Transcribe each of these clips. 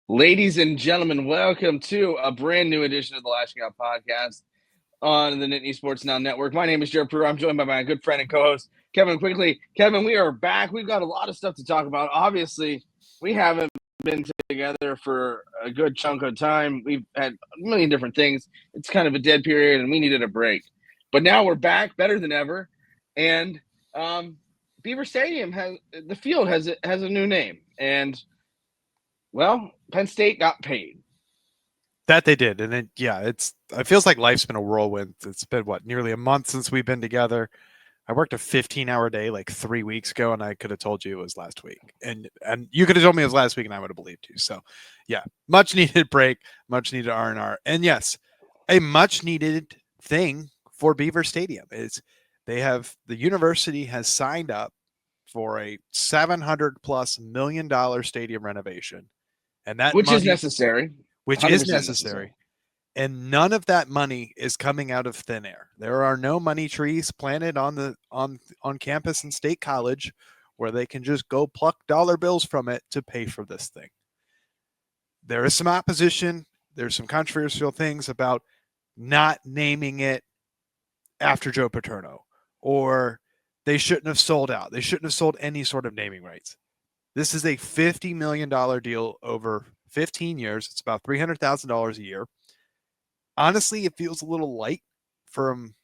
Ladies and gentlemen, welcome to a brand new edition of the Lashing Out Podcast on the Nittany Sports Now Network. My name is Jarrod. Prugar. I'm joined by my good friend and co-host, Kevin Quigley. Kevin, we are back. We've got a lot of stuff to talk about. Obviously, we haven't been together for a good chunk of time. We've had a million different things. It's kind of a dead period, and we needed a break. But now we're back, better than ever. And Beaver Stadium the field has a new name. And well, Penn State got paid. That they did. And it feels like life's been a whirlwind. It's been nearly a month since we've been together. I worked a 15-hour day like 3 weeks ago, and I could have told you it was last week. And you could have told me it was last week, and I would have believed you. So, yeah, much needed break, much needed R&R. And yes, a much needed thing for Beaver Stadium is the university has signed up for a $700+ million stadium renovation. And that Which is necessary. And none of that money is coming out of thin air. There are no money trees planted on campus in State College where they can just go pluck dollar bills from it to pay for this thing. There is some opposition. There's some controversial things about not naming it after Joe Paterno, or they shouldn't have sold out. They shouldn't have sold any sort of naming rights. This is a $50 million deal over 15 years. It's about $300,000 a year. Honestly, it feels a little light from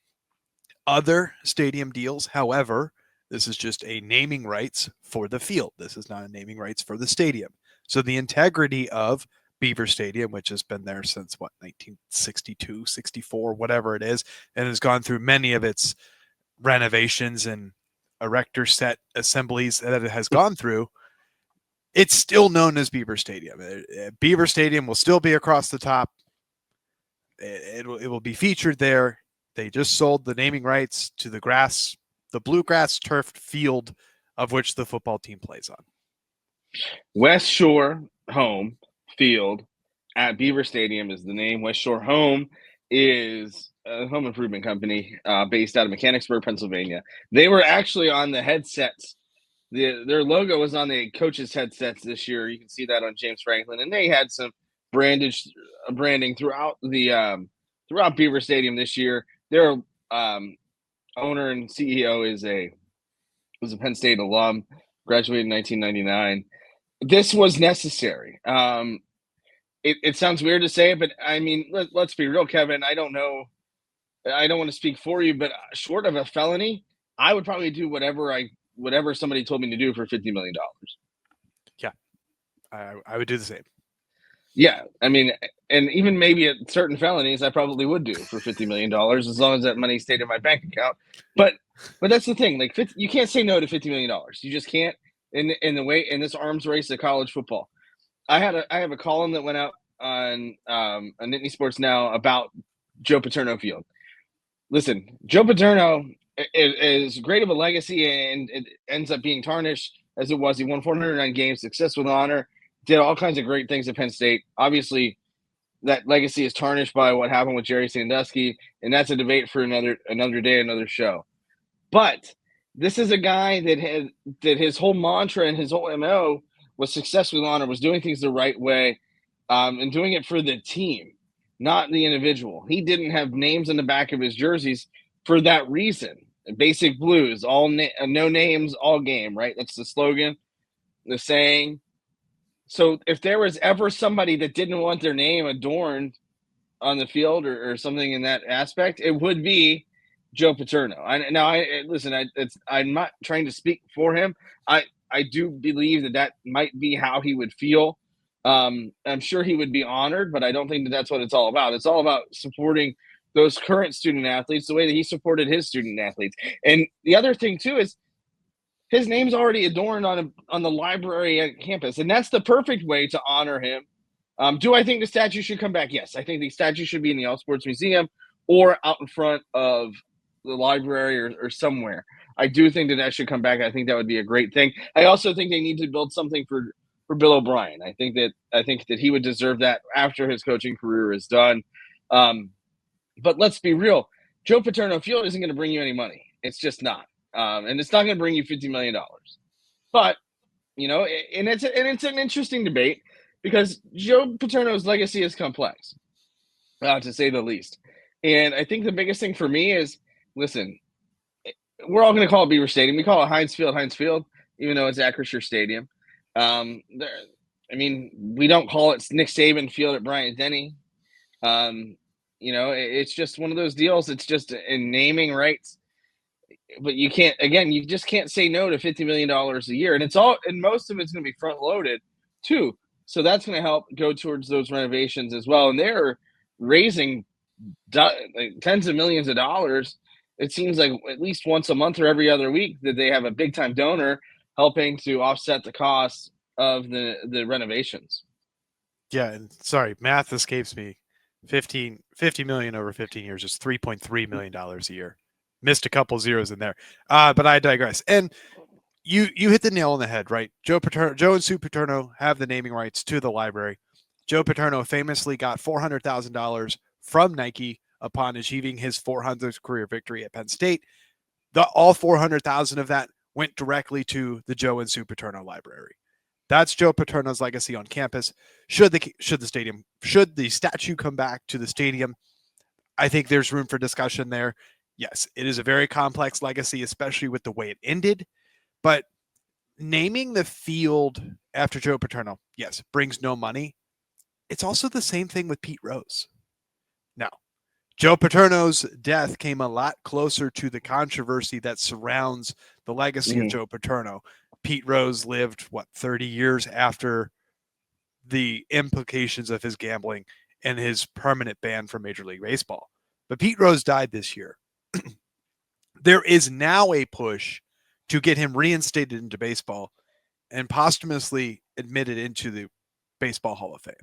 other stadium deals. However, this is just a naming rights for the field. This is not a naming rights for the stadium. So the integrity of Beaver Stadium, which has been there since 1962, 64, whatever it is, and has gone through many of its renovations and erector set assemblies that it has gone through, it's still known as Beaver Stadium. Beaver Stadium will still be across the top. It will be featured there. They just sold the naming rights to the bluegrass turfed field of which the football team plays on. West Shore Home Field at Beaver Stadium is the name. West Shore Home is a home improvement company based out of Mechanicsburg, Pennsylvania. They were actually on the headsets. Their logo was on the coaches' headsets this year. You can see that on James Franklin, and they had some branding throughout Beaver Stadium this year. Their owner and CEO was a Penn State alum, graduated in 1999. This was necessary. It sounds weird to say it, but I mean, let's be real, Kevin. I don't know. I don't want to speak for you, but short of a felony, I would probably do whatever somebody told me to do for $50 million. Yeah, I would do the same. Yeah, I mean, and even maybe at certain felonies, I probably would do for $50 million as long as that money stayed in my bank account. But that's the thing. Like, you can't say no to $50 million. You just can't in this arms race of college football. I have a column that went out on Nittany Sports Now about Joe Paterno Field. Listen, Joe Paterno is great of a legacy, and it ends up being tarnished as it was. He won 409 games, success with honor, did all kinds of great things at Penn State. Obviously, that legacy is tarnished by what happened with Jerry Sandusky, and that's a debate for another day, another show. But this is a guy that his whole mantra and his whole MO was success with honor, was doing things the right way, and doing it for the team, not the individual. He didn't have names on the back of his jerseys for that reason. Basic Blues, no names, all game, right? That's the slogan, the saying. So if there was ever somebody that didn't want their name adorned on the field or something in that aspect, it would be Joe Paterno. I'm not trying to speak for him. I do believe that might be how he would feel. I'm sure he would be honored, but I don't think that's what it's all about. It's all about supporting those current student athletes the way that he supported his student athletes. And the other thing too is his name's already adorned on the library at campus, and that's the perfect way to honor him. Do I think the statue should come back? Yes, I think the statue should be in the All Sports Museum or out in front of the library or somewhere. I do think that should come back. I think that would be a great thing. I also think they need to build something for Bill O'Brien. I think that he would deserve that after his coaching career is done. But let's be real. Joe Paterno Field isn't going to bring you any money. It's just not. And it's not going to bring you $50 million. But, and it's an interesting debate. because Joe Paterno's legacy is complex, to say the least. And I think the biggest thing for me is, listen, we're all going to call it Beaver Stadium. We call it Heinz Field, even though it's Acrisure Stadium. I mean, we don't call it Nick Saban Field at Bryant-Denny. It's just one of those deals. It's just in naming rights. But you can't, again, you just can't say no to $50 million a year. And most of it's going to be front loaded too. So that's going to help go towards those renovations as well. And they're raising tens of millions of dollars. It seems like at least once a month or every other week that they have a big time donor helping to offset the costs of the renovations. Yeah, and sorry, math escapes me. 50 million over 15 years is $3.3 million a year. Missed a couple zeros in there. But I digress. And you hit the nail on the head, right? Joe and Sue Paterno have the naming rights to the library. Joe Paterno famously got $400,000 from Nike upon achieving his 400th career victory at Penn State. All 400,000 of that went directly to the Joe and Sue Paterno Library. That's Joe Paterno's legacy on campus. Should the statue come back to the stadium, I think there's room for discussion there. Yes, it is a very complex legacy, especially with the way it ended. But naming the field after Joe Paterno, yes, brings no money. It's also the same thing with Pete Rose. Now, Joe Paterno's death came a lot closer to the controversy that surrounds the legacy of Joe Paterno. Pete Rose lived, 30 years after the implications of his gambling and his permanent ban from Major League Baseball. But Pete Rose died this year. There is now a push to get him reinstated into baseball and posthumously admitted into the Baseball Hall of Fame.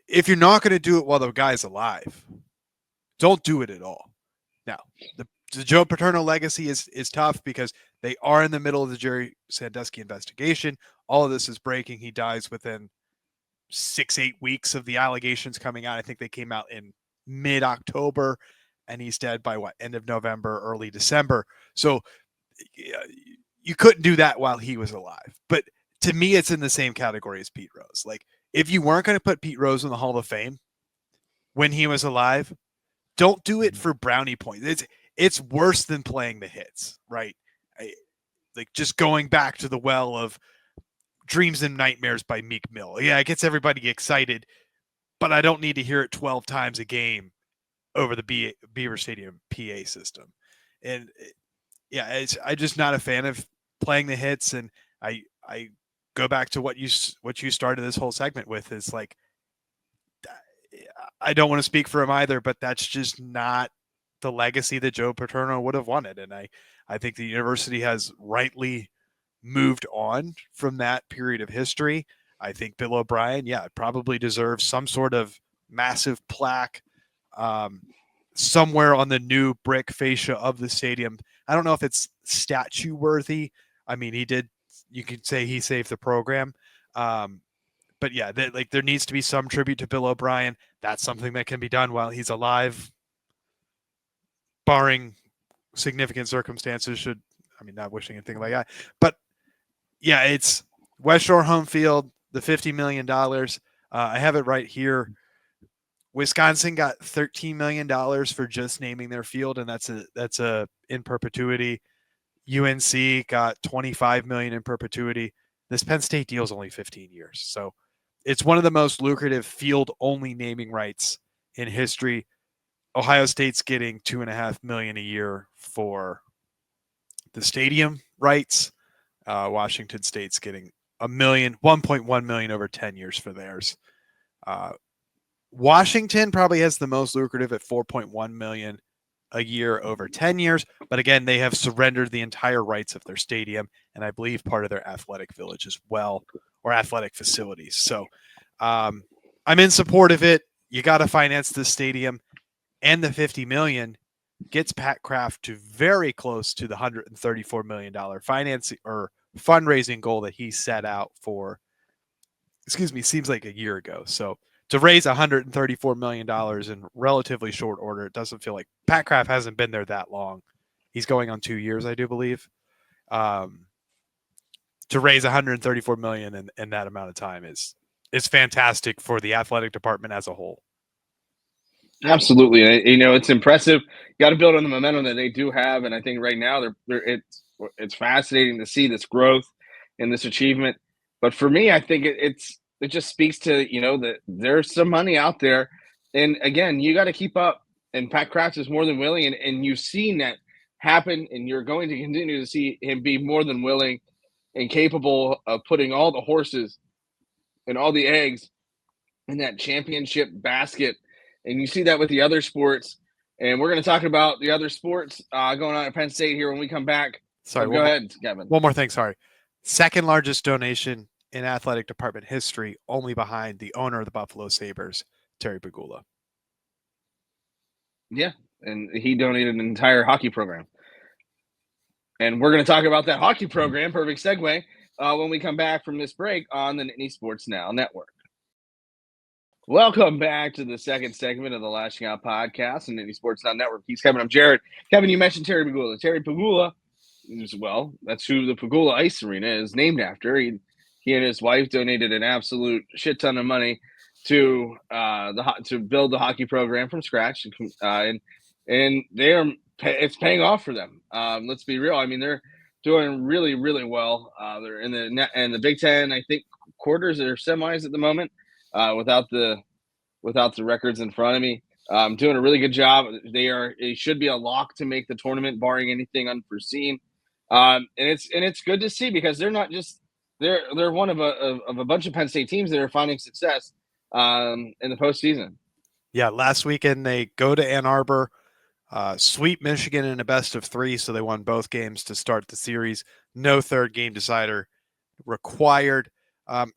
If you're not going to do it while the guy's alive, don't do it at all. Now, the Joe Paterno legacy is tough because they are in the middle of the Jerry Sandusky investigation. All of this is breaking. He dies within 6-8 weeks of the allegations coming out. I think they came out in mid-October, and he's dead by end of November, early December. So you couldn't do that while he was alive. But to me, it's in the same category as Pete Rose. Like, if you weren't going to put Pete Rose in the Hall of Fame when he was alive, don't do it for brownie points. It's worse than playing the hits, right? Like just going back to the well of Dreams and Nightmares by Meek Mill. Yeah, it gets everybody excited, but I don't need to hear it 12 times a game over the Beaver Stadium PA system. And I'm just not a fan of playing the hits. And I go back to what you started this whole segment with, is like, I don't want to speak for him either, but that's just not the legacy that Joe Paterno would have wanted. And I think the university has rightly moved on from that period of history. I think Bill O'Brien, probably deserves some sort of massive plaque somewhere on the new brick fascia of the stadium. I don't know if it's statue worthy. I mean, you could say he saved the program. But yeah, there needs to be some tribute to Bill O'Brien. That's something that can be done while he's alive, barring significant circumstances. Not wishing anything like that. But yeah, it's West Shore home field, the $50 million. I have it right here. Wisconsin got $13 million for just naming their field, and that's a in perpetuity. UNC got $25 million in perpetuity. This Penn State deal is only 15 years. So it's one of the most lucrative field-only naming rights in history. Ohio State's getting $2.5 million a year for the stadium rights. Washington State's getting $1.1 million over 10 years for theirs. Washington probably has the most lucrative at $4.1 million a year over 10 years. But again, they have surrendered the entire rights of their stadium, and I believe part of their athletic village as well, or athletic facilities. So I'm in support of it. You got to finance this stadium, and the $50 million gets Pat Kraft to very close to the $134 million financing or fundraising goal that he set out for, seems like a year ago. So to raise $134 million in relatively short order, it doesn't feel like Pat Kraft hasn't been there that long. He's going on 2 years, I do believe. to raise 134 million in that amount of time is fantastic for the athletic department as a whole. Absolutely. It's impressive. You got to build on the momentum that they do have. And I think right now it's fascinating to see this growth and this achievement. But for me, I think it just speaks to, that there's some money out there. And again, you got to keep up. And Pat Kraft is more than willing. And you've seen that happen. And you're going to continue to see him be more than willing and capable of putting all the horses and all the eggs in that championship basket. And you see that with the other sports. And we're going to talk about the other sports going on at Penn State here when we come back. Sorry, go ahead, Kevin. One more thing. Sorry. Second largest donation in athletic department history, only behind the owner of the Buffalo Sabres, Terry Pegula. Yeah, and he donated an entire hockey program. And we're going to talk about that hockey program, perfect segue, when we come back from this break on the Nittany Sports Now Network. Welcome back to the second segment of the Lasching Out Podcast and Nittany Sports Now Network. He's Kevin. I'm Jarrod. Kevin, you mentioned Terry Pegula. Terry Pegula, well, that's who the Pegula Ice Arena is named after. He and his wife donated an absolute shit ton of money to build the hockey program from scratch, and it's paying off for them. Let's be real. I mean, they're doing really, really well. They're in the Big Ten, I think, quarters or semis at the moment. Without the records in front of me, doing a really good job. They should be a lock to make the tournament, barring anything unforeseen. And it's good to see because they're not just they're one of a bunch of Penn State teams that are finding success in the postseason. Yeah, last weekend they go to Ann Arbor, sweep Michigan in a best of 3, so they won both games to start the series. No third game decider required.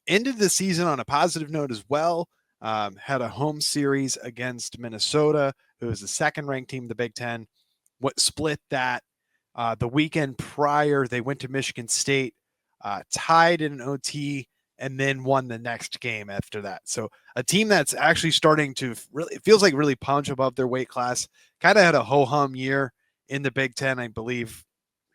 Ended the season on a positive note as well. Had a home series against Minnesota, who is the second-ranked team in the Big Ten. Split that. The weekend prior, they went to Michigan State, tied in an OT, and then won the next game after that. So a team that's actually starting to it feels like really punch above their weight class. Kind of had a ho-hum year in the Big Ten, I believe,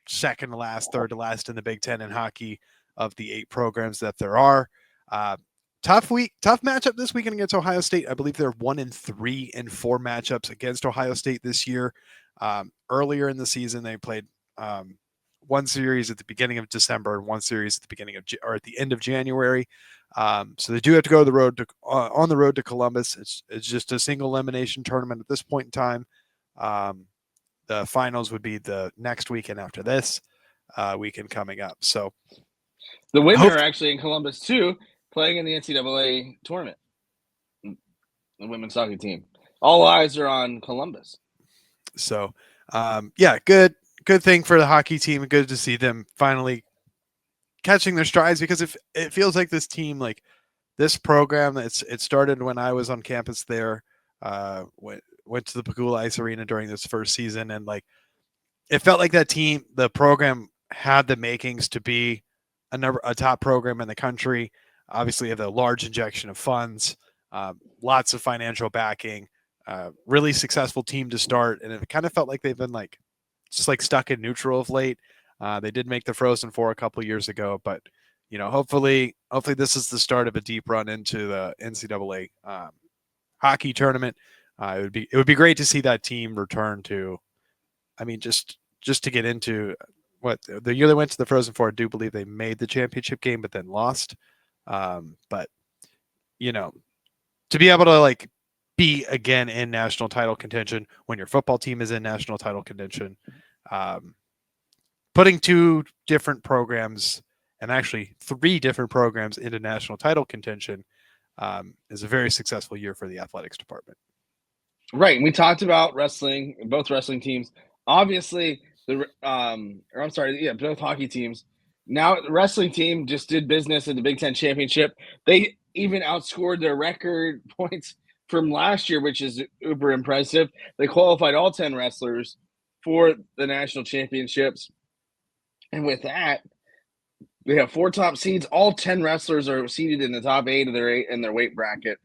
second to last, third to last in the Big Ten in hockey of the 8 programs that there are. Tough matchup this weekend against Ohio State. I believe they're 1-3 in 4 matchups against Ohio State this year. Earlier in the season, they played one series at the beginning of December and one series at the beginning of at the end of January. So they do have to go on the road to Columbus. It's just a single elimination tournament at this point in time. The finals would be the next weekend after this weekend coming up. So the women are actually in Columbus too, playing in the NCAA tournament. The women's hockey team. All eyes are on Columbus. So, good thing for the hockey team. Good to see them finally catching their strides, because it feels like this team, like this program, it started when I was on campus there. Went to the Pegula Ice Arena during this first season, and like it felt like that team, the program had the makings to be a top program in the country. Obviously, have a large injection of funds, lots of financial backing, really successful team to start, and it kind of felt like they've been just stuck in neutral of late. They did make the Frozen Four a couple years ago, but hopefully this is the start of a deep run into the NCAA hockey tournament. It would be great to see that team return to, just to get into what the year they went to the Frozen Four. I do believe they made the championship game, but then lost. But to be able to be again in national title contention when your football team is in national title contention, putting 2 different programs, and actually 3 different programs, into national title contention is a very successful year for the athletics department. Right. And we talked about wrestling, both wrestling teams. Obviously, both hockey teams. Now the wrestling team just did business at the Big Ten Championship. They even outscored their record points from last year, which is uber impressive. They qualified all 10 wrestlers for the national championships. And with that, they have 4 top seeds. All 10 wrestlers are seeded in the top 8 of their weight bracket.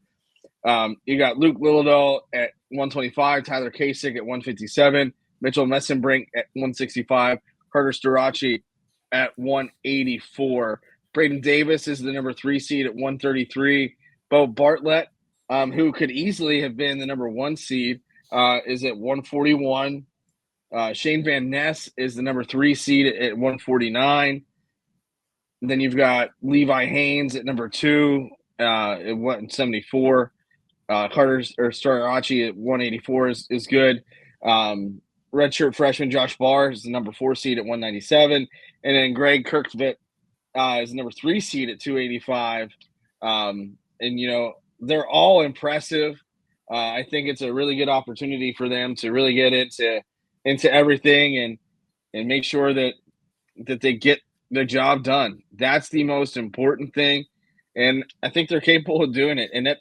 You got Luke Lilladall at 125, Tyler Kasich at 157, Mitchell Messenbrink at 165, Carter Starachi at 184. Braden Davis is the number 3 seed at 133. Bo Bartlett, who could easily have been the number 1 seed, is at 141. Shane Van Ness is the number 3 seed at 149. And then you've got Levi Haynes at number 2 at 174. Carter or Starachi at 184 is good. Redshirt freshman Josh Barr is the number 4 seed at 197. And then Greg Kirkvit is the number 3 seed at 285. And, they're all impressive. I think it's a really good opportunity for them to really get into everything and make sure that they get the job done. That's the most important thing. And I think they're capable of doing it. And I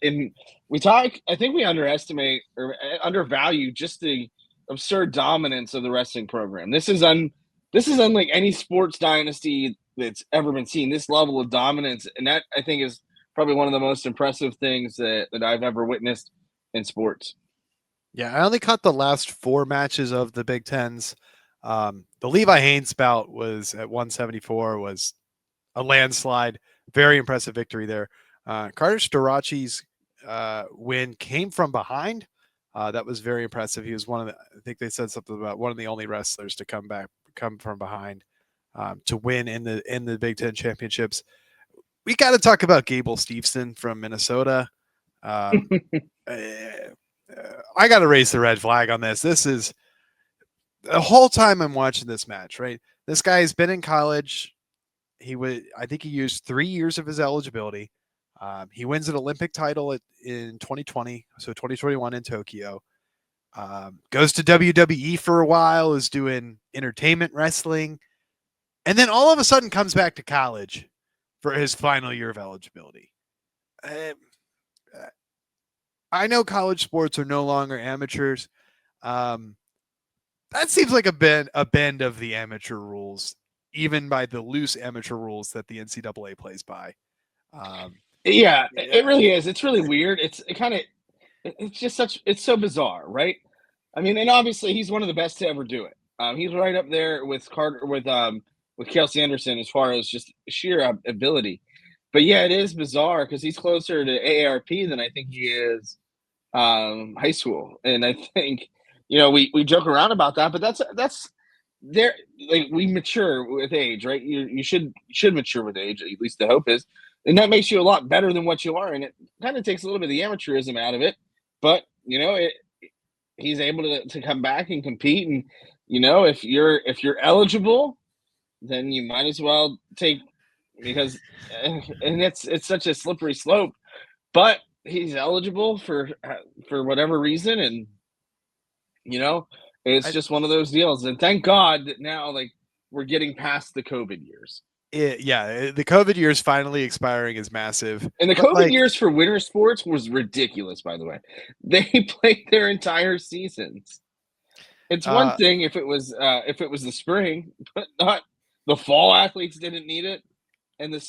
think we underestimate or undervalue just the absurd dominance of the wrestling program. This is unlike any sports dynasty that's ever been seen. This level of dominance, and that I think is probably one of the most impressive things that I've ever witnessed in sports. Yeah, I only caught the last 4 matches of the Big Tens. The Levi Haynes bout was at 174, was a landslide. Very impressive victory there. Carter Starachi's win came from behind. That was very impressive. He was I think they said something about one of the only wrestlers to come from behind to win in the Big Ten championships. We got to talk about Gable Steveson from Minnesota. I got to raise the red flag on this. This is the whole time I'm watching this match, right? This guy has been in college. I think he used 3 years of his eligibility. He wins an Olympic title in 2020, so 2021 in Tokyo. Goes to WWE for a while, is doing entertainment wrestling, and then all of a sudden comes back to college for his final year of eligibility. I know college sports are no longer amateurs. That seems like a bend of the amateur rules, even by the loose amateur rules that the NCAA plays by. It really is. It's really weird. It's so bizarre, right? I mean, and obviously he's one of the best to ever do it. He's right up there with Carter, with Kelsey Anderson as far as just sheer ability. But yeah, it is bizarre because he's closer to AARP than I think he is high school. And I think, we joke around about that, but that's there. Like, we mature with age, right? You should mature with age. At least the hope is. And that makes you a lot better than what you are. And it kind of takes a little bit of the amateurism out of it. But, he's able to come back and compete. And, if you're eligible, then you might as well take, because, and it's such a slippery slope. But he's eligible for whatever reason. And, it's just one of those deals. And thank God that now, we're getting past the COVID years. The COVID years finally expiring is massive. And the COVID years for winter sports was ridiculous, by the way. They played their entire seasons. It's one thing if it was the spring, but not the fall. Athletes didn't need it, and the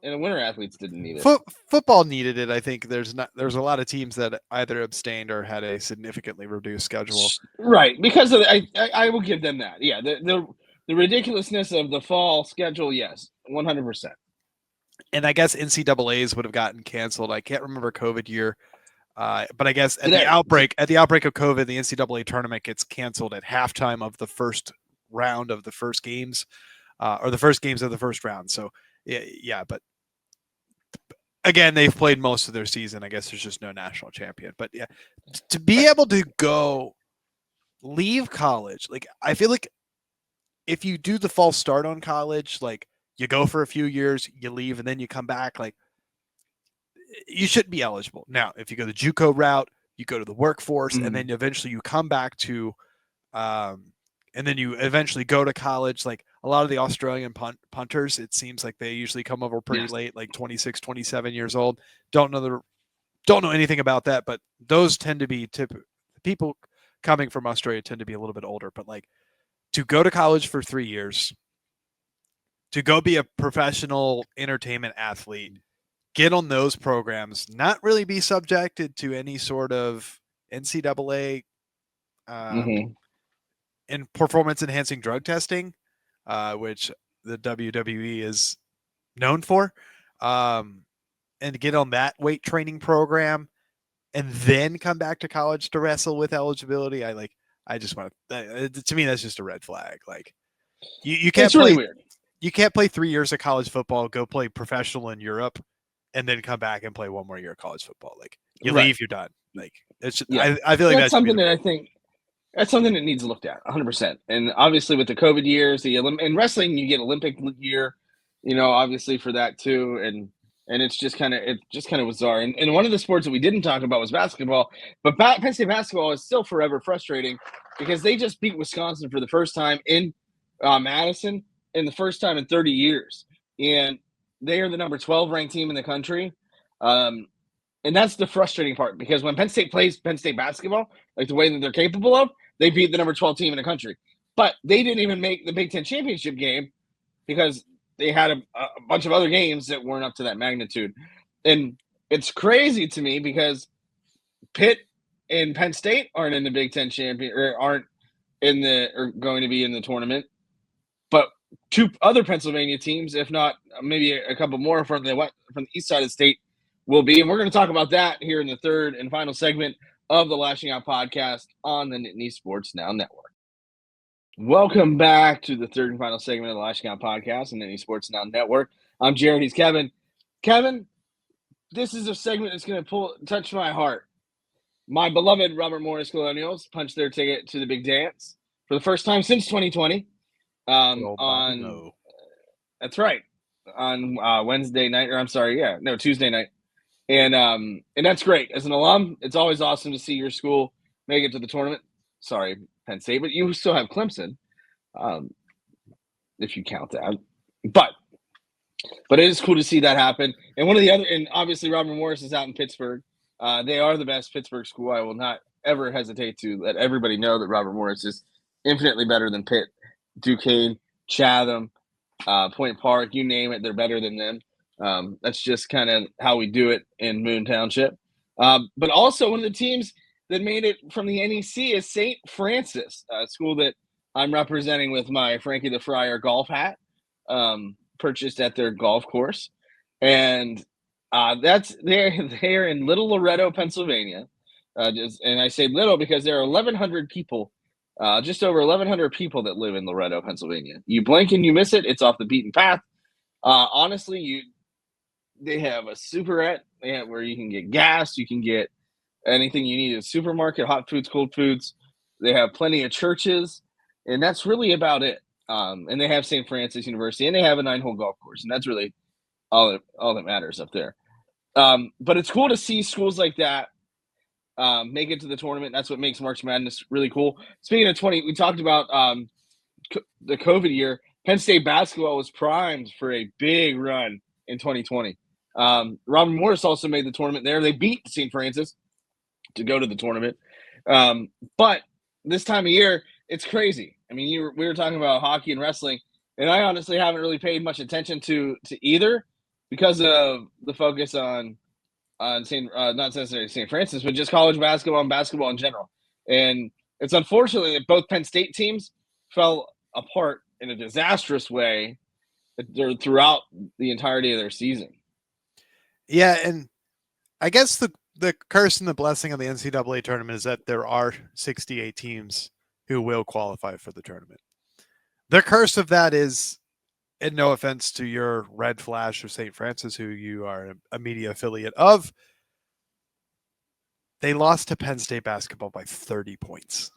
winter athletes didn't need it. Football needed it. I think there's a lot of teams that either abstained or had a significantly reduced schedule. Right, because of I will give them that. Yeah, the ridiculousness of the fall schedule, yes, 100%. And I guess NCAAs would have gotten canceled. I can't remember COVID year, but I guess at the outbreak of COVID, the NCAA tournament gets canceled at halftime of the first round of the first games, or the first games of the first round. So yeah, but again, they've played most of their season. I guess there's just no national champion. But yeah, to be able to leave college, I feel like if you do the false start on college, you go for a few years, you leave, and then you come back, you shouldn't be eligible. Now, if you go the JUCO route, you go to the workforce, and then eventually you come back to, and then you eventually go to college. Like a lot of the Australian punters, it seems like they usually come over pretty late, 26, 27 years old. Don't know anything about that, but those tend to be people coming from Australia tend to be a little bit older, but to go to college for 3 years, to go be a professional entertainment athlete, get on those programs, not really be subjected to any sort of NCAA and performance enhancing drug testing. which the WWE is known for, and get on that weight training program and then come back to college to wrestle with eligibility. I just want to me, that's just a red flag. Like you can't It's really play, weird. you can't play 3 years of college football, go play professional in Europe, and then come back and play one more year of college football. Like you Right. leave, you're done. Like it's just, Yeah. I feel like That's that should be something that I think that's something that needs looked at 100%. And obviously with the COVID years, in wrestling, you get Olympic year, obviously for that too. And it's just kind of bizarre. And one of the sports that we didn't talk about was basketball, but Penn State basketball is still forever frustrating because they just beat Wisconsin for the first time in Madison and the first time in 30 years. And they are the number 12 ranked team in the country. And that's the frustrating part because when Penn State plays Penn State basketball, like the way that they're capable of, they beat the number 12 team in the country. But they didn't even make the Big Ten championship game because they had a bunch of other games that weren't up to that magnitude. And it's crazy to me because Pitt and Penn State aren't in the Big Ten champion or aren't or going to be in the tournament. But two other Pennsylvania teams, if not maybe a couple more from the east side of the state, will be. And we're going to talk about that here in the third and final segment of the Lashing Out Podcast on the Nittany Sports Now Network. Welcome back to the third and final segment of the Lashing Out Podcast on the Nittany Sports Now Network. I'm Jarrod. He's Kevin. Kevin, this is a segment that's going to touch my heart. My beloved Robert Morris Colonials punched their ticket to the big dance for the first time since 2020. That's right. On Wednesday night, Tuesday night. And that's great. As an alum, it's always awesome to see your school make it to the tournament. Sorry, Penn State, but you still have Clemson, if you count that. But it is cool to see that happen. And and obviously Robert Morris is out in Pittsburgh. They are the best Pittsburgh school. I will not ever hesitate to let everybody know that Robert Morris is infinitely better than Pitt, Duquesne, Chatham, Point Park, you name it, they're better than them. That's just kind of how we do it in Moon Township. But also one of the teams that made it from the NEC is St. Francis, a school that I'm representing with my Frankie the Friar golf hat, purchased at their golf course. And they're in Little Loretto, Pennsylvania. And I say little because there are 1,100 people, just over 1,100 people that live in Loretto, Pennsylvania. You blink and you miss it. It's off the beaten path. Honestly, they have a superette where you can get gas, you can get anything you need at a supermarket, hot foods, cold foods. They have plenty of churches, and that's really about it. And they have St. Francis University, and they have a 9-hole golf course, and that's really all that matters up there. But it's cool to see schools like that make it to the tournament. That's what makes March Madness really cool. Speaking of 20, we talked about the COVID year. Penn State basketball was primed for a big run in 2020. Robert Morris also made the tournament there. They beat St. Francis to go to the tournament. But this time of year, it's crazy. I mean, we were talking about hockey and wrestling, and I honestly haven't really paid much attention to either because of the focus on not necessarily St. Francis, but just college basketball and basketball in general. And it's unfortunately that both Penn State teams fell apart in a disastrous way throughout the entirety of their season. Yeah, and I guess the curse and the blessing of the NCAA tournament is that there are 68 teams who will qualify for the tournament. The curse of that is, and no offense to your Red Flash or St. Francis, who you are a media affiliate of, they lost to Penn State basketball by 30 points.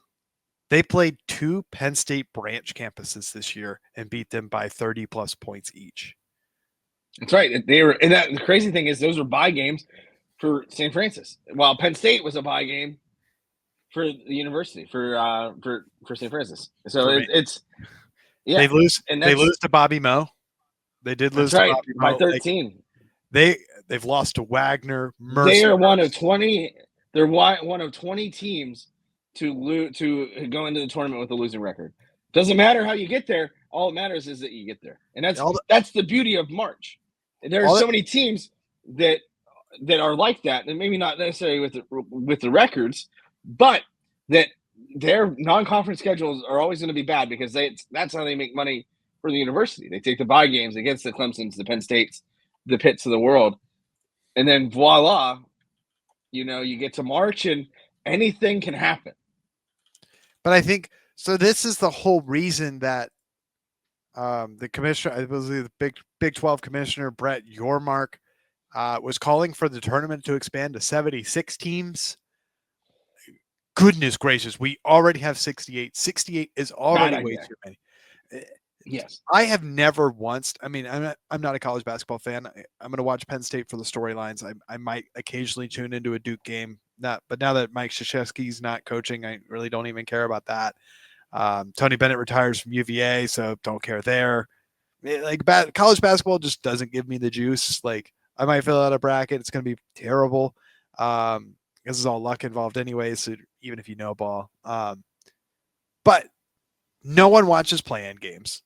They played 2 Penn State branch campuses this year and beat them by 30 plus points each. That's right. And the crazy thing is those were bye games for St. Francis, while Penn State was a bye game for the university for St. Francis. So it's they lose to Bobby Moe. They did lose to Bobby Moe by 13. They've lost to Wagner. Mercer. They are one of 20. They're one of 20 teams to go into the tournament with a losing record. Doesn't matter how you get there. All that matters is that you get there, and that's the beauty of March. There are so many teams that are like that, and maybe not necessarily with the records, but that their non-conference schedules are always going to be bad because that's how they make money for the university. They take the bye games against the Clemsons, the Penn States, the Pitts of the world, and then voila, you get to March and anything can happen. But I think so. This is the whole reason that the commissioner, I believe the Big 12 commissioner, Brett Yormark, was calling for the tournament to expand to 76 teams. Goodness gracious, we already have 68. 68 is already way too many. Yes. I have never once, I'm not a college basketball fan. I'm going to watch Penn State for the storylines. I might occasionally tune into a Duke game. But now that Mike Krzyzewski's not coaching, I really don't even care about that. Tony Bennett retires from UVA, so don't care there. College basketball just doesn't give me the juice. Like, I might fill out a bracket. It's going to be terrible. This is all luck involved anyway, so even if you know ball. But no one watches play-in games.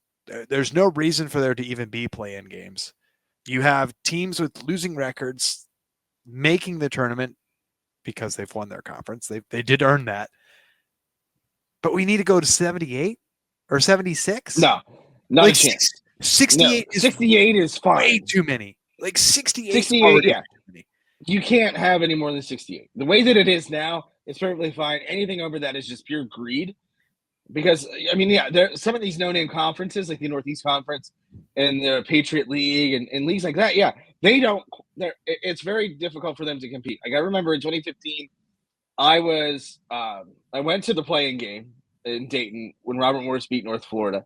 There's no reason for there to even be play-in games. You have teams with losing records making the tournament because they've won their conference. They did earn that. But we need to go to 78 or 76? No, not a chance. 68 no, 68 is fine. Way too many. Like 68 yeah. You can't have any more than 68. The way that it is now, it's perfectly fine. Anything over that is just pure greed. Because, some of these no-name conferences, like the Northeast Conference and the Patriot League and leagues like that, it's very difficult for them to compete. Like, I remember in 2015, I went to the play-in game in Dayton when Robert Morris beat North Florida.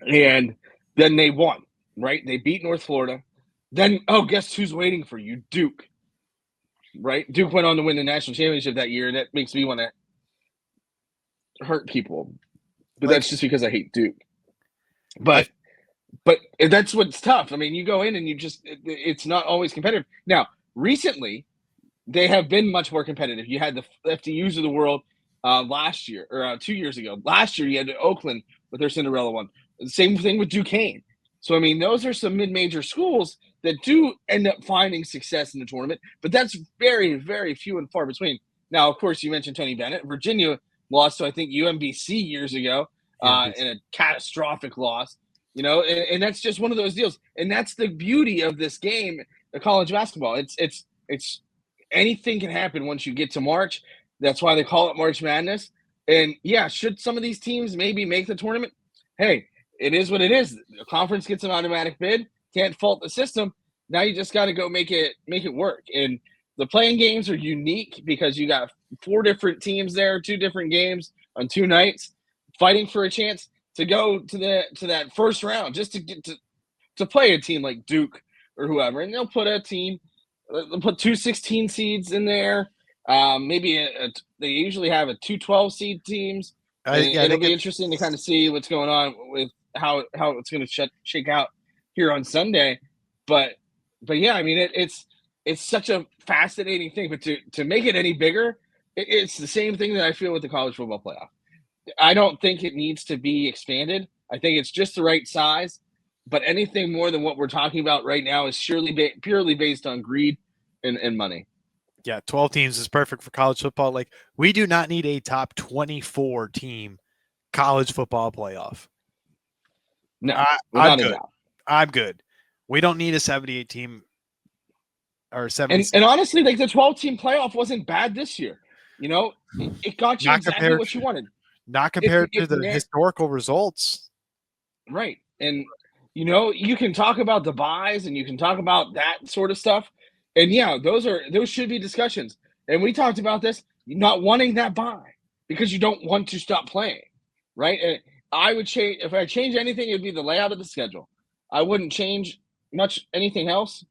And then they won, right? They beat North Florida. Then, guess who's waiting for you? Duke, right? Duke went on to win the national championship that year, and that makes me want to hurt people. But that's just because I hate Duke. But that's what's tough. You go in and it's not always competitive. Now, recently, they have been much more competitive. You had the FDUs of the world last year, or 2 years ago. Last year, you had Oakland with their Cinderella one. Same thing with Duquesne. So, those are some mid-major schools that do end up finding success in the tournament, but that's very, very few and far between. Now, of course, you mentioned Tony Bennett. Virginia lost to, I think, UMBC years ago in a catastrophic loss, and that's just one of those deals. And that's the beauty of this game, the college basketball. It's anything can happen once you get to March. That's why they call it March Madness. And, should some of these teams maybe make the tournament? Hey, it is what it is. The conference gets an automatic bid. Can't fault the system. Now you just got to go make it work. And the playing games are unique because you got 4 different teams there, 2 different games on 2 nights, fighting for a chance to go to that first round just to get to play a team like Duke or whoever. And they'll put they'll put 2 16 seeds in there. Maybe they usually have a 2 12 seed teams. It'll be interesting to kind of see what's going on with how it's going to shake out here on Sunday. But yeah, it's such a fascinating thing. But to make it any bigger, it's the same thing that I feel with the college football playoff. I don't think it needs to be expanded. I think it's just the right size. But anything more than what we're talking about right now is purely based on greed and money. Yeah, 12 teams is perfect for college football. Like, we do not need a top 24 team college football playoff. No, I'm good. I'm good. We don't need a 78 team or 70. And honestly, like, the 12 team playoff wasn't bad this year. It got you exactly what you wanted. Not compared to the historical results. Right. And, you can talk about the buys and you can talk about that sort of stuff. And those should be discussions. And we talked about this, not wanting that buy because you don't want to stop playing. Right. And I would change, if I change anything, it would be the layout of the schedule. I wouldn't change much anything else.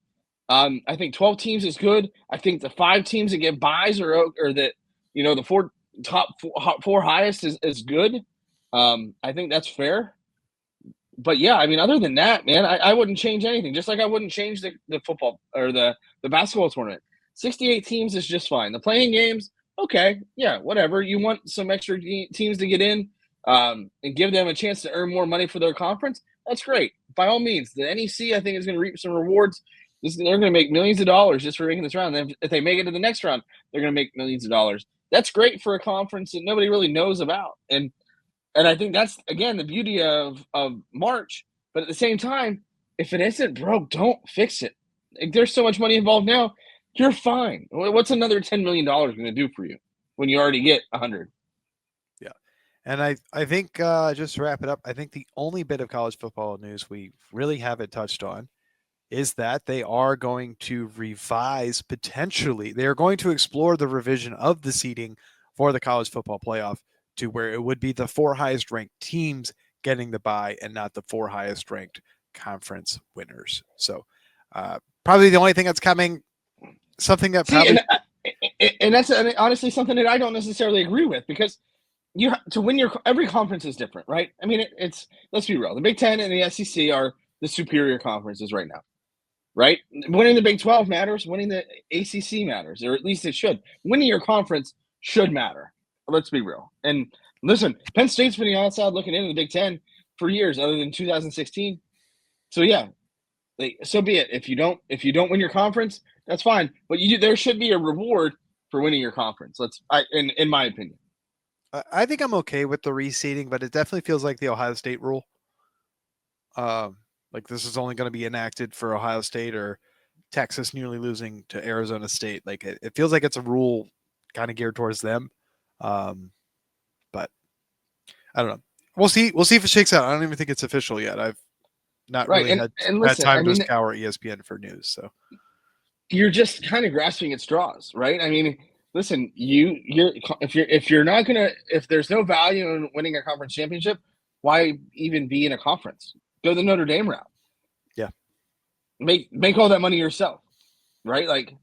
I think 12 teams is good. I think the 5 teams that get buys or that, the top 4 highest is good. I think that's fair. But other than that, man, I wouldn't change anything. Just like I wouldn't change the football or the basketball tournament. 68 teams is just fine. The playing games, okay, yeah, whatever. You want some extra teams to get in and give them a chance to earn more money for their conference? That's great. By all means, the NEC, I think, is going to reap some rewards. They're going to make millions of dollars just for making this round. And if they make it to the next round, they're going to make millions of dollars. That's great for a conference that nobody really knows about. And And I think that's, again, the beauty of March. But at the same time, if it isn't broke, don't fix it. Like, there's so much money involved now. You're fine. What's another $10 million going to do for you when you already get 100? Yeah. And I think just to wrap it up, I think the only bit of college football news we really haven't touched on is that they are going to revise potentially. They are going to explore the revision of the seeding for the college football playoff to where it would be the 4 highest ranked teams getting the bye and not the 4 highest ranked conference winners. So probably the only thing that's coming, something that probably. And that's honestly something that I don't necessarily agree with, because you to win every conference is different, right? I mean, it's let's be real. The Big Ten and the SEC are the superior conferences right now, right? Winning the Big 12 matters. Winning the ACC matters, or at least it should. Winning your conference should matter. Let's be real. And listen, Penn State's been outside looking into the Big Ten for years, other than 2016. So yeah, so be it. If you don't win your conference, that's fine. But there should be a reward for winning your conference. In my opinion. I think I'm okay with the reseeding, but it definitely feels like the Ohio State rule. Like this is only going to be enacted for Ohio State or Texas nearly losing to Arizona State. Like it feels like it's a rule kind of geared towards them. But I don't know. We'll see. We'll see if it shakes out. I don't even think it's official yet. I've not really had time to scour ESPN for news. So you're just kind of grasping at straws, right? I mean, listen, if there's no value in winning a conference championship, why even be in a conference? Go the Notre Dame route. Yeah. Make all that money yourself, right? Like,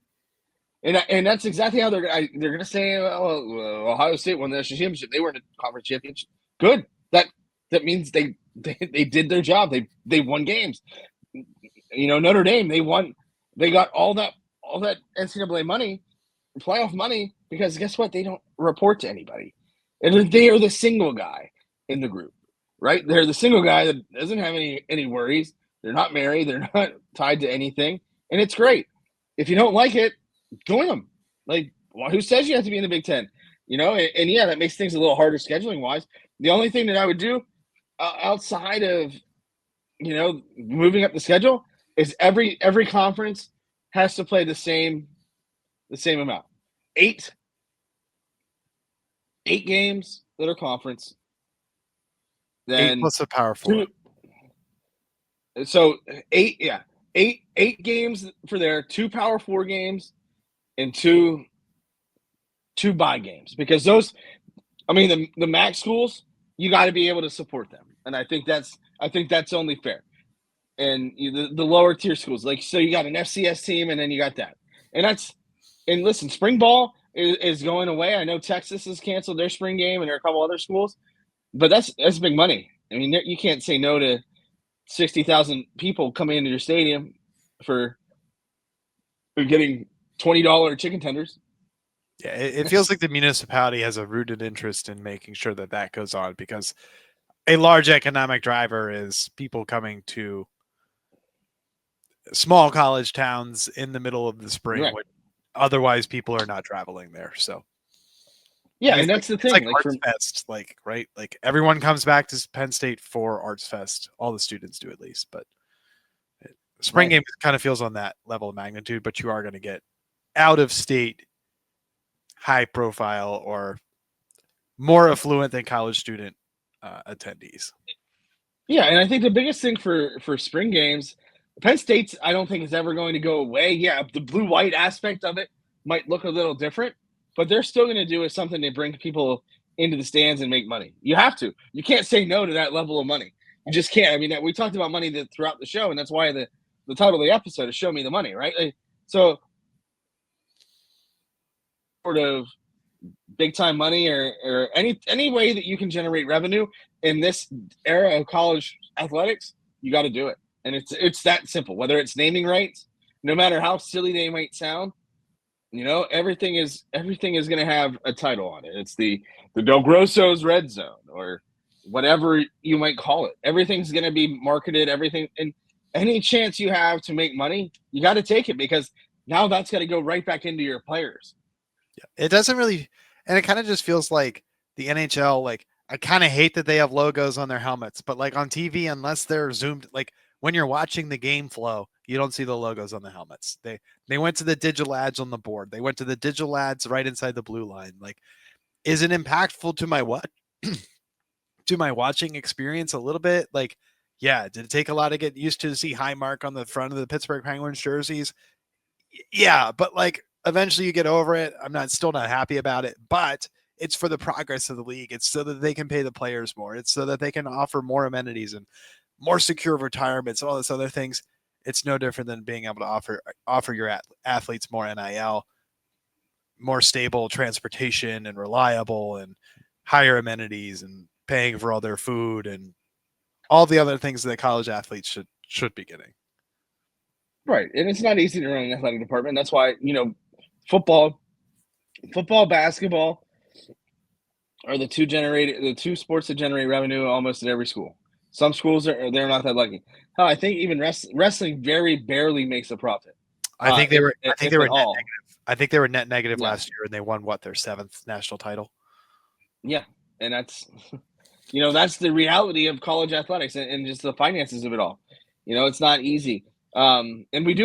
and that's exactly how they're going to say, Ohio State won the national championship. They were in a conference championship. Good. That means they did their job. They won games. Notre Dame, they got all that NCAA money, playoff money, because guess what? They don't report to anybody. And they are the single guy in the group, right? They're the single guy that doesn't have any worries. They're not married. They're not tied to anything. And it's great. If you don't like it, join them. Like, who says you have to be in the Big Ten? And yeah, that makes things a little harder scheduling wise. The only thing that I would do outside of, moving up the schedule is every conference has to play the same amount. 8 games that are conference. Then 8 plus a Power 4. So 8 games for there, 2 Power 4 games, and two bye games, because those, the MAC schools, you got to be able to support them, and I think that's only fair. And the lower tier schools, like, so you got an FCS team, and then you got that, and listen, spring ball is going away. I know Texas has canceled their spring game, and there are a couple other schools, but that's big money. I mean, you can't say no to 60,000 people coming into your stadium for getting $20 chicken tenders. Yeah, it feels like the municipality has a rooted interest in making sure that goes on, because a large economic driver is people coming to small college towns in the middle of the spring, right, when otherwise people are not traveling there. So yeah, and that's the thing. Like Arts Fest, right? Like everyone comes back to Penn State for Arts Fest. All the students do, at least, but spring game kind of feels on that level of magnitude. But you are going to get out of state, high profile, or more affluent than college student attendees. Yeah, and I think the biggest thing for spring games, Penn State's, I don't think is ever going to go away. Yeah, the blue-white aspect of it might look a little different, but they're still going to do something to bring people into the stands and make money. You have to. You can't say no to that level of money. You just can't. I mean, we talked about money throughout the show, and that's why the title of the episode is "Show Me the Money," right? So, sort of big time money or any way that you can generate revenue in this era of college athletics, you got to do it. And it's that simple. Whether it's naming rights, no matter how silly they might sound, everything is going to have a title on it. It's the Del Grosso's Red Zone, or whatever you might call it. Everything's going to be marketed. Everything, and any chance you have to make money, you got to take it, because now that's got to go right back into your players. Yeah, it doesn't really, and it kind of just feels like the NHL, like, I kind of hate that they have logos on their helmets, but like on TV, unless they're zoomed, like when you're watching the game flow, you don't see the logos on the helmets. They went to the digital ads on the board. They went to the digital ads right inside the blue line. Like, is it impactful to my what to my watching experience a little bit? Like, yeah, did it take a lot to get used to see high mark on the front of the Pittsburgh Penguins jerseys? Yeah, but like eventually you get over it. I'm still not happy about it, but it's for the progress of the league. It's so that they can pay the players more. It's so that they can offer more amenities and more secure retirements and all this other things. It's no different than being able to offer your athletes more NIL, more stable transportation and reliable and higher amenities and paying for all their food and all the other things that college athletes should be getting. Right. And it's not easy to run an athletic department. That's why, football, basketball are the two sports that generate revenue almost at every school. Some schools they're not that lucky. Hell, I think even wrestling very barely makes a profit. I think they were net negative. I think they were net negative last year, and they won their 7th national title. Yeah, and that's that's the reality of college athletics and just the finances of it all. It's not easy. And we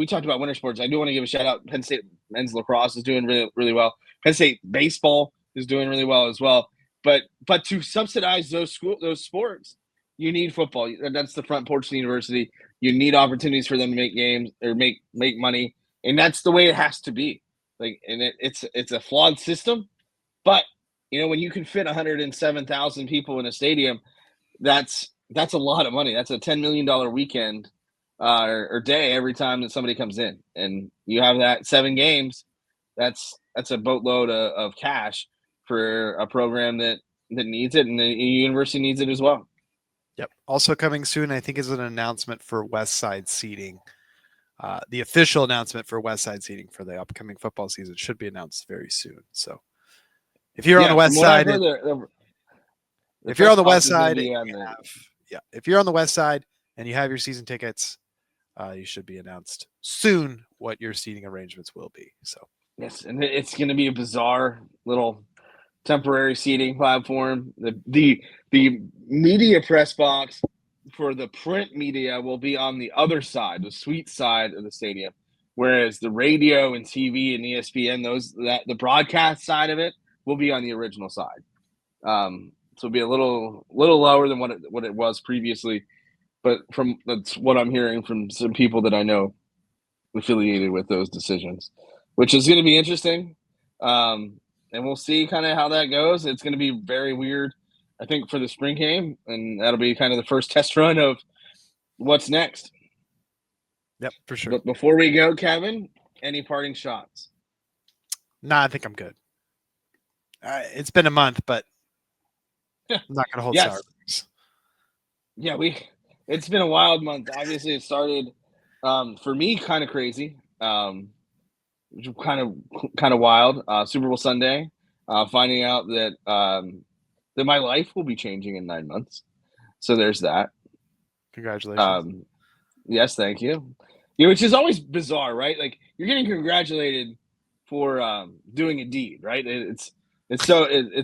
talked about winter sports. I do want to give a shout out. Penn State men's lacrosse is doing really, really well. Penn State baseball is doing really well as well. But to subsidize those sports, you need football. That's the front porch of the university. You need opportunities for them to make games or make money, and that's the way it has to be. Like, and it's a flawed system, but when you can fit 107,000 people in a stadium, that's a lot of money. That's a $10 million weekend or day every time that somebody comes in, and you have that 7 games. That's a boatload of cash for a program that needs it, and the university needs it as well. Yep. Also coming soon, I think, is an announcement for West Side seating. The official announcement for West Side seating for the upcoming football season should be announced very soon. So if you're on the West Side, if you're on the West Side, if you're on the West Side and you have your season tickets, you should be announced soon what your seating arrangements will be. So yes, and it's going to be a bizarre little temporary seating platform. The media press box for the print media will be on the other side, the suite side of the stadium, whereas the radio and TV and ESPN, the broadcast side of it will be on the original side. So it'll be a little lower than what it was previously, but that's what I'm hearing from some people that I know affiliated with those decisions, which is going to be interesting. And we'll see kind of how that goes. It's going to be very weird, I think, for the spring game, and that'll be kind of the first test run of what's next. Yep, for sure. But before we go, Kevin, any parting shots? Nah, I think I'm good. It's been a month, but I'm not going to hold sour. Yeah, it's been a wild month. Obviously, it started for me kind of crazy. Which was kind of wild. Super Bowl Sunday, finding out that my life will be changing in 9 months. So there's that. Congratulations. Yes, thank you. Which is always bizarre, right? Like, you're getting congratulated for doing a deed, right? It's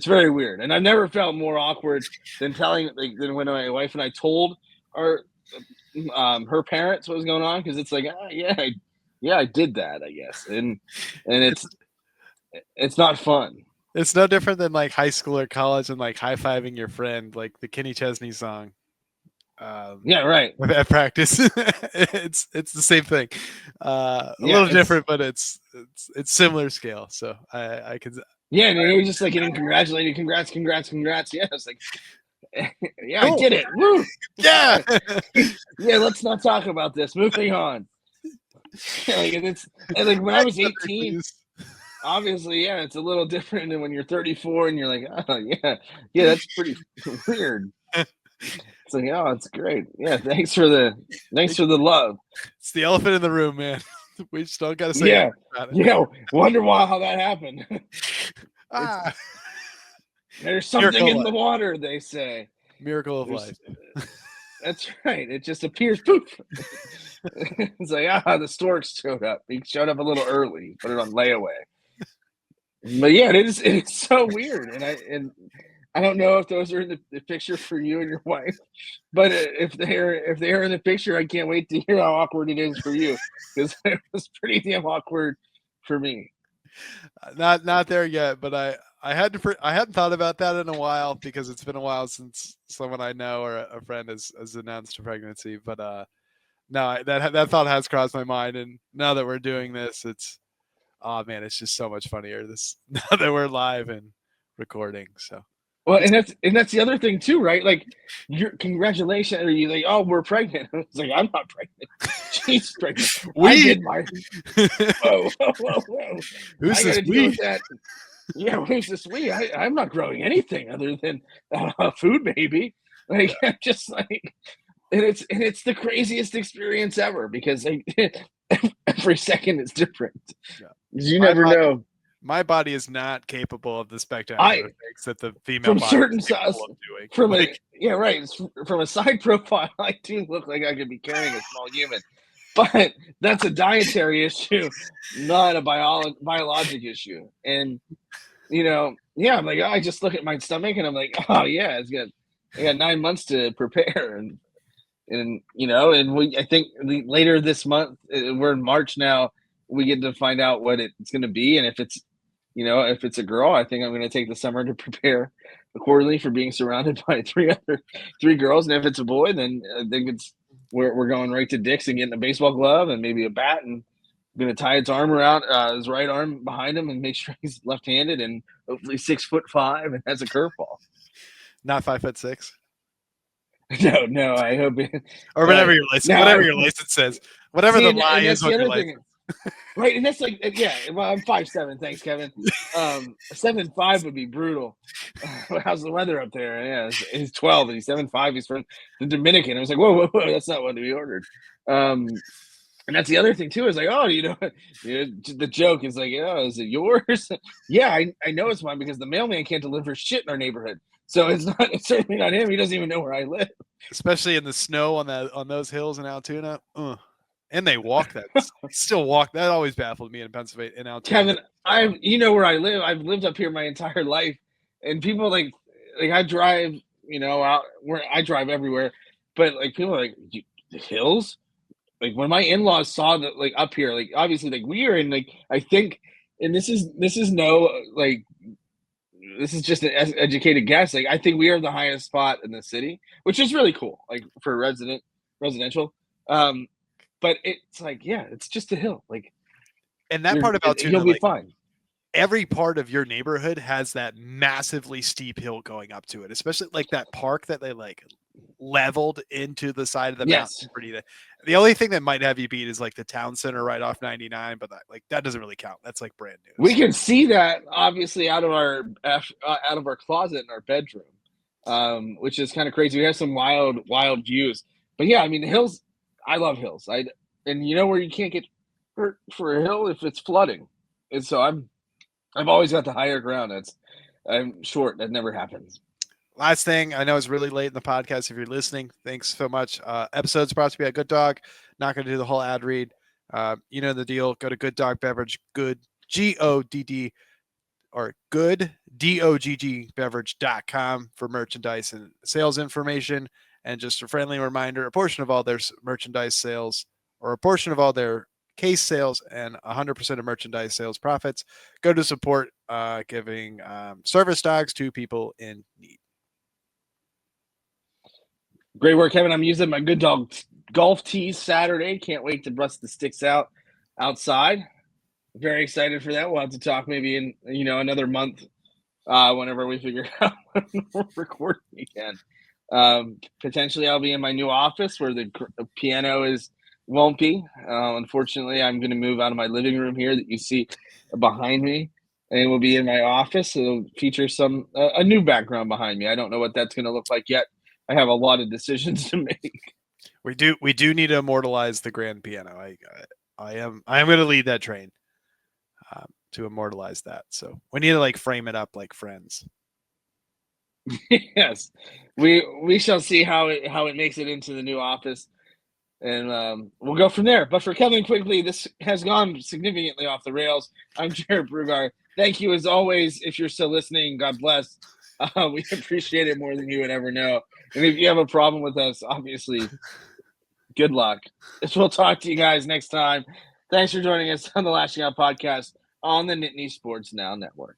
very weird, and I've never felt more awkward than than when my wife and I told her parents what was going on, because it's like, I did that, I guess, and it's not fun. It's no different than like high school or college and like high-fiving your friend, like the Kenny Chesney song. Yeah, right. At practice, it's the same thing. A little different, but it's similar scale. So I can. Yeah, and you're just like getting congratulated, congrats. Yeah, it's like, yeah, cool. I did it. Woo! Yeah, yeah. Let's not talk about this. Moving on. Like when I was 18, obviously, yeah, it's a little different than when you're 34 and you're like, oh yeah, that's pretty weird. It's like, oh, it's great. Yeah, thanks for the love. It's the elephant in the room, man. We just don't got to say. Yeah, wonder how that happened. There's something in the water, they say. Miracle of life. That's right. It just appears. Poof. It's like, the stork showed up. He showed up a little early. Put it on layaway. But yeah, it is so weird, and I don't know if those are in the picture for you and your wife, but if they're in the picture, I can't wait to hear how awkward it is for you, because it was pretty damn awkward for me. Not there yet, but I hadn't thought about that in a while, because it's been a while since someone I know or a friend has announced a pregnancy. But no, that thought has crossed my mind, and now that we're doing this, it's it's just so much funnier now that we're live and recording. So Well, and that's the other thing too, right? Like, congratulations, or you like, oh, we're pregnant. It's like, I'm not pregnant. She's pregnant. I did my whoa. Who's I this gotta deal we? with that. Yeah, who's this we? I'm not growing anything other than a food baby. Like, I'm just like, and it's the craziest experience ever, because like, every second is different. Yeah. You never know. My body is not capable of the spectacular things that the female from body certain is capable size, of doing. from from a side profile, I do look like I could be carrying a small human, but that's a dietary issue, not a biologic issue. And I'm like, I just look at my stomach and I'm like, oh yeah, I got 9 months to prepare, and I think later this month, we're in March now, we get to find out what it's going to be, and if it's a girl, I think I'm going to take the summer to prepare accordingly for being surrounded by three girls. And if it's a boy, then I think we're going right to Dick's and getting a baseball glove and maybe a bat, and I'm going to tie its arm around his right arm behind him and make sure he's left-handed and hopefully 6'5" and has a curveball. Not 5'6". No, I hope or whatever your license says. Whatever the lie is on your license. Right, and that's like, yeah. Well, I'm 5'7". Thanks, Kevin. 7'5" would be brutal. How's the weather up there? Yeah, he's 12 and he's 7'5". He's from the Dominican. I was like, whoa, that's not what we ordered. And that's the other thing too. Is like, oh, the joke is like, oh, is it yours? Yeah, I know it's mine, because the mailman can't deliver shit in our neighborhood. So it's certainly not him. He doesn't even know where I live. Especially in the snow on those hills in Altoona. And they walk that. Still walk. That always baffled me in Pennsylvania. In Altoona. Kevin, where I live. I've lived up here my entire life, and people like I drive, out where I drive everywhere, but like people are like, the hills. Like when my in-laws saw that, like up here, like obviously, like we are in, like, I think, and this is no, like, this is just an educated guess. Like, I think we are the highest spot in the city, which is really cool, like for residential. But it's like, yeah, it's just a hill. Like, and that part about you'll be fine. Every part of your neighborhood has that massively steep hill going up to it, especially like that park that they like leveled into the side of the mountain. The only thing that might have you beat is like the town center right off 99, but that doesn't really count. That's like brand new. We can see that obviously out of our closet in our bedroom, which is kind of crazy. We have some wild views, but yeah, I mean, the hills. I love hills. And you know where you can't get hurt for a hill if it's flooding, and so I've always got the higher ground. I'm short. That never happens. Last thing, I know it's really late in the podcast. If you're listening, thanks so much. Episode's brought to you by Good Dog. Not going to do the whole ad read. You know the deal. Go to Good Dog Beverage, good GODD or good DOGG beverage.com for merchandise and sales information. And just a friendly reminder, a portion of all their merchandise sales, or a portion of all their case sales, and 100% of merchandise sales profits go to support giving service dogs to people in need. Great work, Kevin. I'm using my Good Dog golf tees Saturday. Can't wait to bust the sticks out outside. Very excited for that. We'll have to talk maybe in another month, whenever we figure out when we're recording again. Potentially I'll be in my new office where the piano won't be. Unfortunately, I'm going to move out of my living room here that you see behind me, and we'll be in my office. It'll feature a new background behind me. I don't know what that's going to look like yet. I have a lot of decisions to make. We do need to immortalize the grand piano. I am going to lead that train to immortalize that. So we need to like frame it up like Friends. Yes, we shall see how it makes it into the new office, and we'll go from there. But for Kevin Quigley, this has gone significantly off the rails. I'm Jarrod Prugar. Thank you as always. If you're still listening, God bless. We appreciate it more than you would ever know. And if you have a problem with us, obviously, good luck. We'll talk to you guys next time. Thanks for joining us on the Lashing Out Podcast on the Nittany Sports Now Network.